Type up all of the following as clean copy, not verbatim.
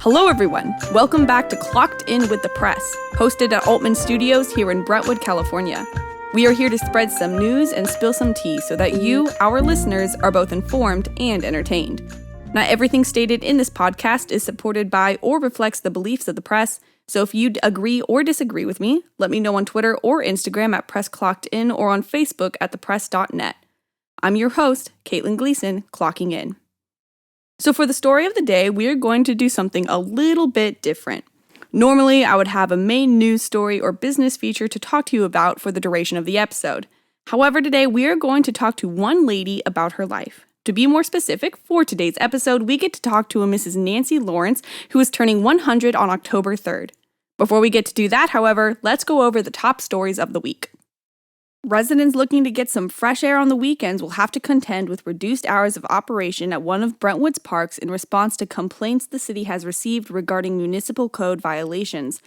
Hello everyone, welcome back to Clocked In with the Press, hosted at Altman Studios here in Brentwood, California. We are here to spread some news and spill some tea so that you, our listeners, are both informed and entertained. Not everything stated in this podcast is supported by or reflects the beliefs of the press, so if you agree or disagree with me, let me know on Twitter or Instagram at PressClockedIn or on Facebook at thepress.net. I'm your host, Caitlin Gleason, clocking in. So for the story of the day, we are going to do something a little bit different. Normally, I would have a main news story or business feature to talk to you about for the duration of the episode. However, today we are going to talk to one lady about her life. To be more specific, for today's episode, we get to talk to a Mrs. Nancy Lawrence, who is turning 100 on October 3rd. Before we get to do that, however, let's go over the top stories of the week. Residents looking to get some fresh air on the weekends will have to contend with reduced hours of operation at one of Brentwood's parks in response to complaints the city has received regarding municipal code violations.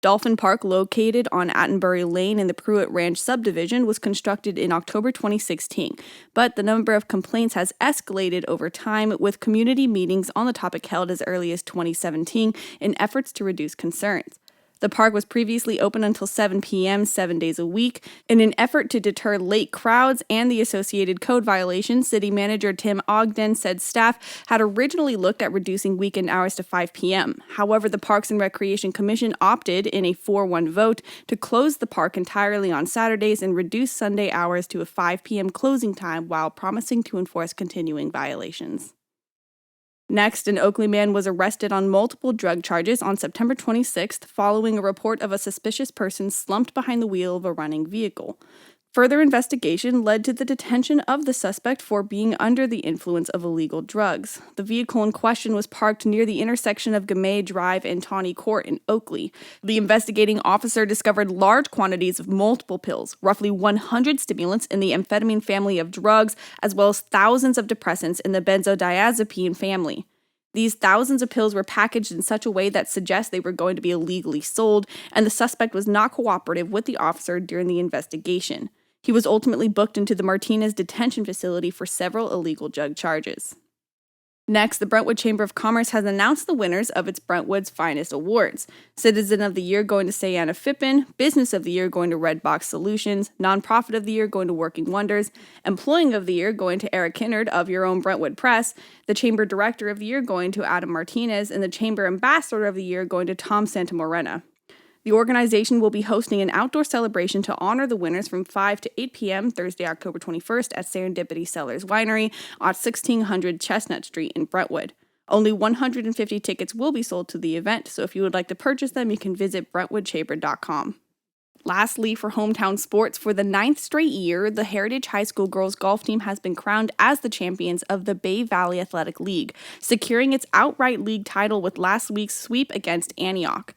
Dolphin Park, located on Attenbury Lane in the Pruitt Ranch subdivision, was constructed in October 2016, but the number of complaints has escalated over time, with community meetings on the topic held as early as 2017 in efforts to reduce concerns. The park was previously open until 7 p.m. 7 days a week. In an effort to deter late crowds and the associated code violations, City Manager Tim Ogden said staff had originally looked at reducing weekend hours to 5 p.m. However, the Parks and Recreation Commission opted in a 4-1 vote to close the park entirely on Saturdays and reduce Sunday hours to a 5 p.m. closing time while promising to enforce continuing violations. Next, an Oakley man was arrested on multiple drug charges on September 26th following a report of a suspicious person slumped behind the wheel of a running vehicle. Further investigation led to the detention of the suspect for being under the influence of illegal drugs. The vehicle in question was parked near the intersection of Gamay Drive and Tawney Court in Oakley. The investigating officer discovered large quantities of multiple pills, roughly 100 stimulants in the amphetamine family of drugs, as well as thousands of depressants in the benzodiazepine family. These thousands of pills were packaged in such a way that suggests they were going to be illegally sold, and the suspect was not cooperative with the officer during the investigation. He was ultimately booked into the Martinez detention facility for several illegal drug charges. Next, the Brentwood Chamber of Commerce has announced the winners of its Brentwood's Finest Awards. Citizen of the Year going to Sayana Fippen, Business of the Year going to Redbox Solutions, Nonprofit of the Year going to Working Wonders, Employing of the Year going to Eric Kinnard of Your Own Brentwood Press, the Chamber Director of the Year going to Adam Martinez, and the Chamber Ambassador of the Year going to Tom Santamorena. The organization will be hosting an outdoor celebration to honor the winners from 5 to 8 p.m. Thursday, October 21st at Serendipity Cellars Winery at 1600 Chestnut Street in Brentwood. Only 150 tickets will be sold to the event, so if you would like to purchase them, you can visit brentwoodchamber.com. Lastly, for hometown sports, for the 9th straight year, the Heritage High School girls golf team has been crowned as the champions of the Bay Valley Athletic League, securing its outright league title with last week's sweep against Antioch.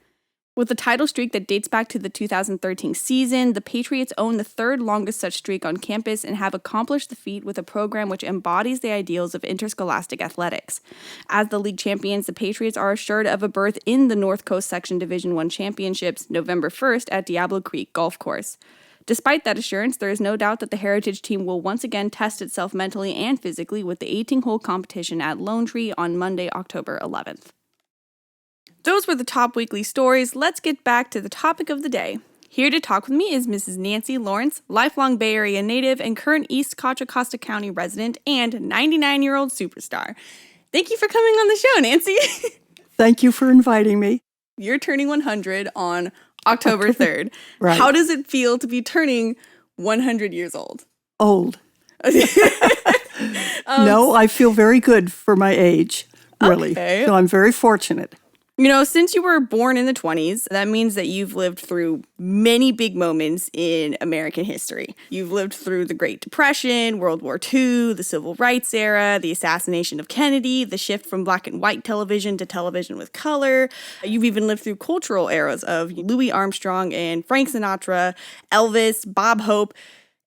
With a title streak that dates back to the 2013 season, the Patriots own the third longest such streak on campus and have accomplished the feat with a program which embodies the ideals of interscholastic athletics. As the league champions, the Patriots are assured of a berth in the North Coast Section Division I Championships November 1st at Diablo Creek Golf Course. Despite that assurance, there is no doubt that the Heritage team will once again test itself mentally and physically with the 18-hole competition at Lone Tree on Monday, October 11th. Those were the top weekly stories. Let's get back to the topic of the day. Here to talk with me is Mrs. Nancy Lawrence, lifelong Bay Area native and current East Contra Costa County resident and 99-year-old superstar. Thank you for coming on the show, Nancy. Thank you for inviting me. You're turning 100 on October 3rd. Right. How does it feel to be turning 100 years old? Old. No, I feel very good for my age, really. Okay. So I'm very fortunate. You know, since you were born in the 20s, that means that you've lived through many big moments in American history. You've lived through the Great Depression, World War II, the Civil Rights era, the assassination of Kennedy, the shift from black and white television to television with color. You've even lived through cultural eras of Louis Armstrong and Frank Sinatra, Elvis, Bob Hope,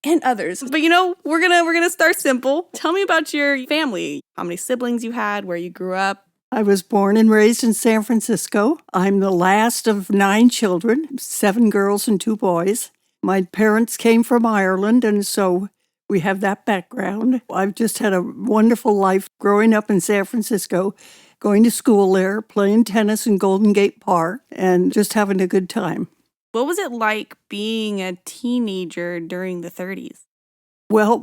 and others. But you know, we're gonna start simple. Tell me about your family. How many siblings you had, where you grew up. I was born and raised in San Francisco. I'm the last of 9 children, 7 girls and 2 boys. My parents came from Ireland, and so we have that background. I've just had a wonderful life growing up in San Francisco going to school there, playing tennis in Golden Gate Park, and just having a good time. What was it like being a teenager during the 30s? Well,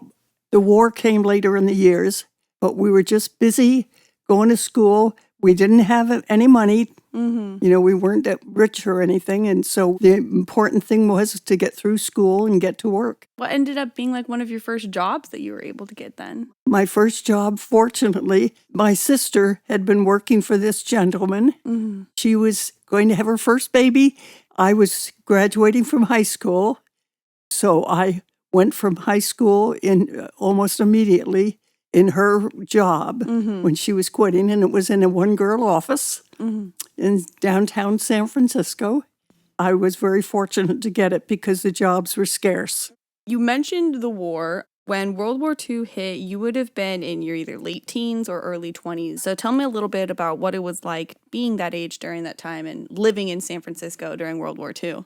the war came later in the years, but we were just busy going to school. We didn't have any money. We weren't that rich or anything. And so the important thing was to get through school and get to work. What ended up being like one of your first jobs that you were able to get then? My first job, fortunately, my sister had been working for this gentleman. She was going to have her first baby. I was graduating from high school. So I went from high school in almost immediately in her job when she was quitting, and it was in a one-girl office in downtown San Francisco. I was very fortunate to get it because the jobs were scarce. You mentioned the war. When World War II hit, you would have been in your either late teens or early 20s. So tell me a little bit about what it was like being that age during that time and living in San Francisco during World War II.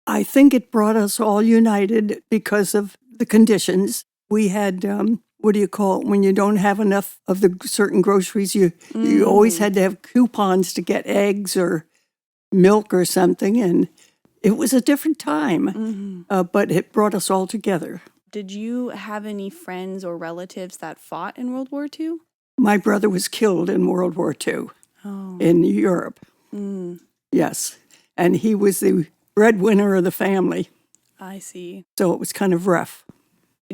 I think it brought us all united because of the conditions. We had, what do you call it, when you don't have enough of the certain groceries, you always had to have coupons to get eggs or milk or something. And it was a different time, but it brought us all together. Did you have any friends or relatives that fought in World War II? My brother was killed in World War II in Europe. Yes. And he was the breadwinner of the family. I see. So it was kind of rough.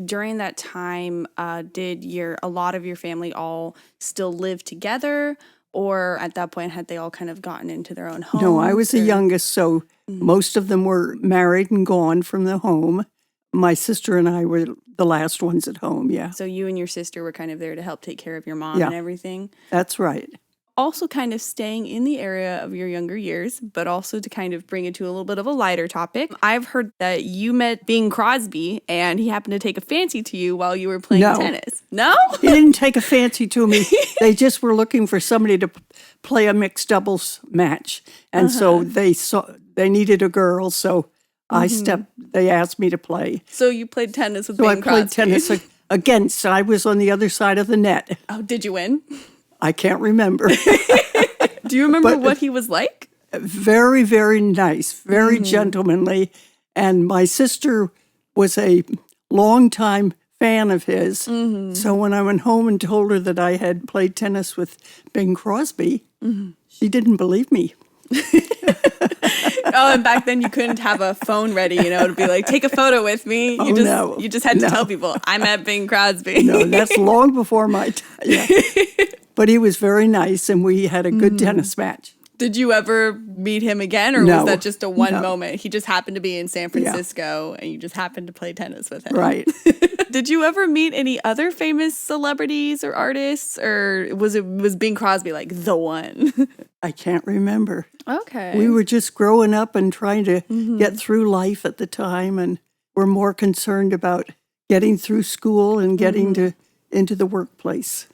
During that time, did a lot of your family all still live together? Or at that point, had they all kind of gotten into their own homes? No, I was the youngest, so most of them were married and gone from the home. My sister and I were the last ones at home, yeah. So you and your sister were kind of there to help take care of your mom and everything? That's right. Also kind of staying in the area of your younger years, but also to kind of bring it to a little bit of a lighter topic. I've heard that you met Bing Crosby and he happened to take a fancy to you while you were playing tennis. No? He didn't take a fancy to me. They just were looking for somebody to play a mixed doubles match. And so they needed a girl, so they asked me to play. So you played tennis with Bing Crosby? So I played tennis against. I was on the other side of the net. Oh, did you win? I can't remember. Do you remember what he was like? Very, very nice, very gentlemanly. And my sister was a longtime fan of his. So when I went home and told her that I had played tennis with Bing Crosby, she didn't believe me. Oh, and back then you couldn't have a phone ready, to be like, take a photo with me. You just had to tell people, I met Bing Crosby. No, that's long before my time. Yeah. But he was very nice, and we had a good tennis match. Did you ever meet him again, or was that just a one moment? He just happened to be in San Francisco, and you just happened to play tennis with him. Right. Did you ever meet any other famous celebrities or artists, or was Bing Crosby like the one? I can't remember. Okay. We were just growing up and trying to get through life at the time, and we're more concerned about getting through school and getting into the workplace.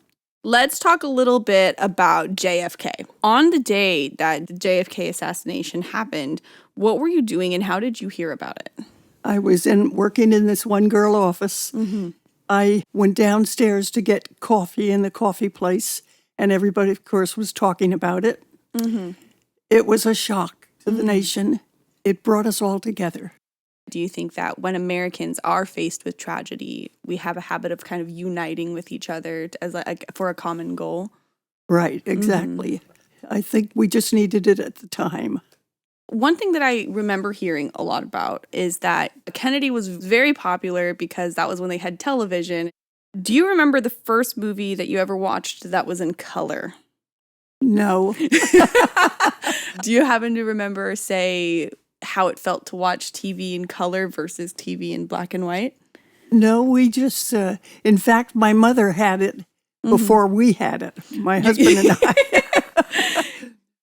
Let's talk a little bit about JFK. On the day that the JFK assassination happened, what were you doing and how did you hear about it? I was working in this one-girl office. I went downstairs to get coffee in the coffee place, and everybody, of course, was talking about it. It was a shock to the nation. It brought us all together. Do you think that when Americans are faced with tragedy, we have a habit of kind of uniting with each other for a common goal? Right, exactly. I think we just needed it at the time. One thing that I remember hearing a lot about is that Kennedy was very popular because that was when they had television. Do you remember the first movie that you ever watched that was in color? No. Do you happen to remember, say, how it felt to watch TV in color versus TV in black and white? No, we just, in fact, my mother had it before we had it, my husband and I.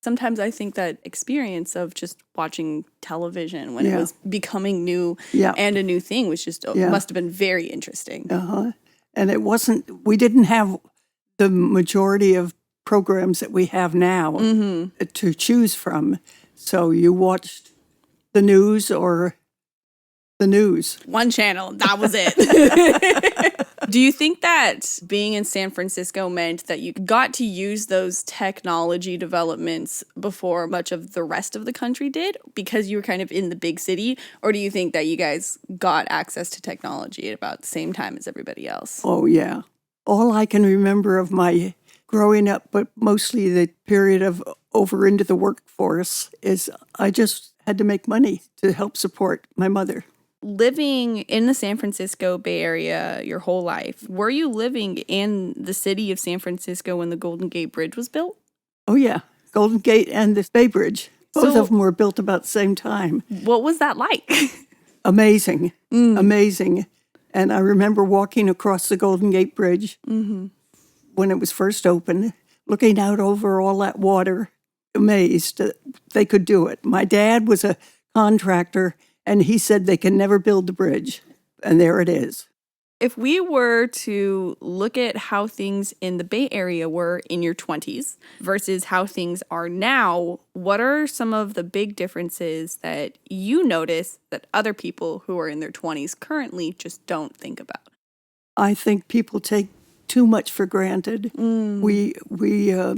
Sometimes I think that experience of just watching television when it was becoming new and a new thing was just, must have been very interesting. And we didn't have the majority of programs that we have now to choose from. So you watched the news or The news. One channel. That was it. Do you think that being in San Francisco meant that you got to use those technology developments before much of the rest of the country did because you were kind of in the big city? Or do you think that you guys got access to technology at about the same time as everybody else? Oh, yeah. All I can remember of my growing up, but mostly the period of over into the workforce, is I just had to make money to help support my mother. Living in the San Francisco Bay Area your whole life, were you living in the city of San Francisco when the Golden Gate Bridge was built? Oh, yeah. Golden Gate and the Bay Bridge. Both of them were built about the same time. What was that like? Amazing. Amazing. And I remember walking across the Golden Gate Bridge when it was first opened, looking out over all that water, amazed that they could do it. My dad was a contractor, and he said they can never build the bridge. And there it is. If we were to look at how things in the Bay Area were in your 20s versus how things are now, what are some of the big differences that you notice that other people who are in their 20s currently just don't think about? I think people take too much for granted. We were,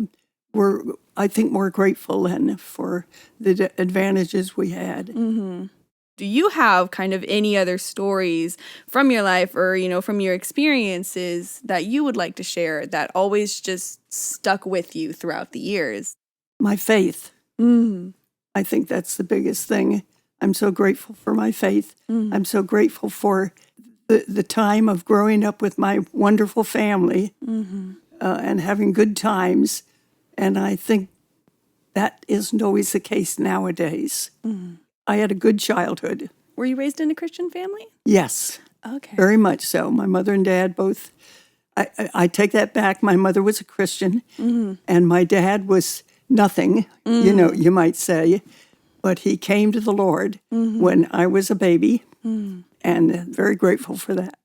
I think, more grateful then for the advantages we had. Do you have kind of any other stories from your life or, from your experiences that you would like to share that always just stuck with you throughout the years? My faith. I think that's the biggest thing. I'm so grateful for my faith. I'm so grateful for the time of growing up with my wonderful family and having good times. And I think that isn't always the case nowadays. I had a good childhood. Were you raised in a Christian family? Yes. Okay. Very much so. My mother and dad both, I take that back. My mother was a Christian, and my dad was nothing, you might say. But he came to the Lord when I was a baby, and very grateful for that.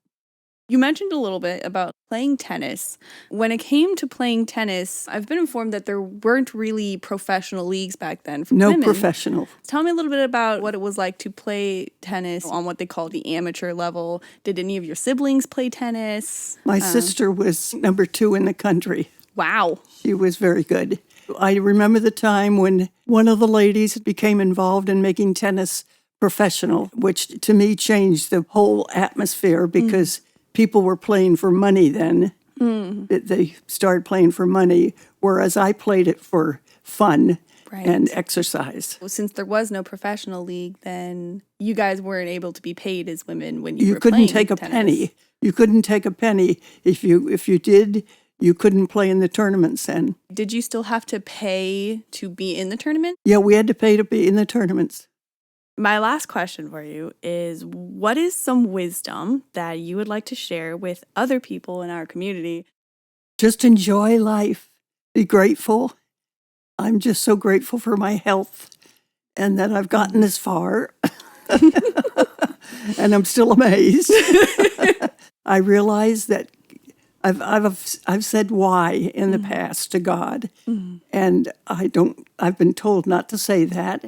You mentioned a little bit about playing tennis. When it came to playing tennis, I've been informed that there weren't really professional leagues back then for women. No professional. Tell me a little bit about what it was like to play tennis on what they call the amateur level. Did any of your siblings play tennis? My sister was number 2 in the country. Wow. She was very good. I remember the time when one of the ladies became involved in making tennis professional, which to me changed the whole atmosphere because people were playing for money then. They started playing for money, whereas I played it for fun and exercise. Since there was no professional league, then you guys weren't able to be paid as women when you were couldn't playing take a tennis. penny. You couldn't take a penny. If you did, you couldn't play in the tournaments then. Did you still have to pay to be in the tournament? Yeah, we had to pay to be in the tournaments. My last question for you is, what is some wisdom that you would like to share with other people in our community? Just enjoy life. Be grateful. I'm just so grateful for my health and that I've gotten this far. And I'm still amazed. I realize that I've said why in the past to God, and I've been told not to say that.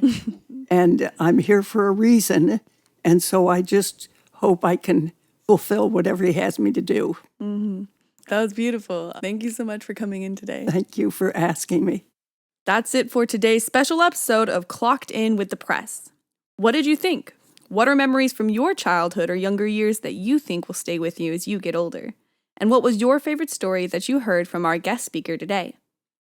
And I'm here for a reason, and so I just hope I can fulfill whatever he has me to do. That was beautiful. Thank you so much for coming in today. Thank you for asking me. That's it for today's special episode of Clocked In with the Press. What did you think? What are memories from your childhood or younger years that you think will stay with you as you get older? And what was your favorite story that you heard from our guest speaker today?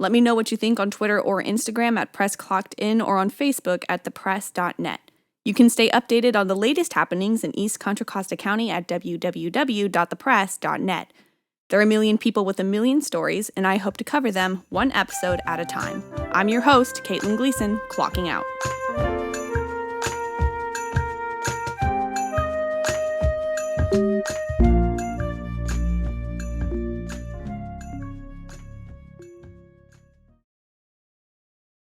Let me know what you think on Twitter or Instagram at PressClockedIn or on Facebook at thepress.net. You can stay updated on the latest happenings in East Contra Costa County at www.thepress.net. There are a million people with a million stories, and I hope to cover them one episode at a time. I'm your host, Caitlin Gleason, clocking out.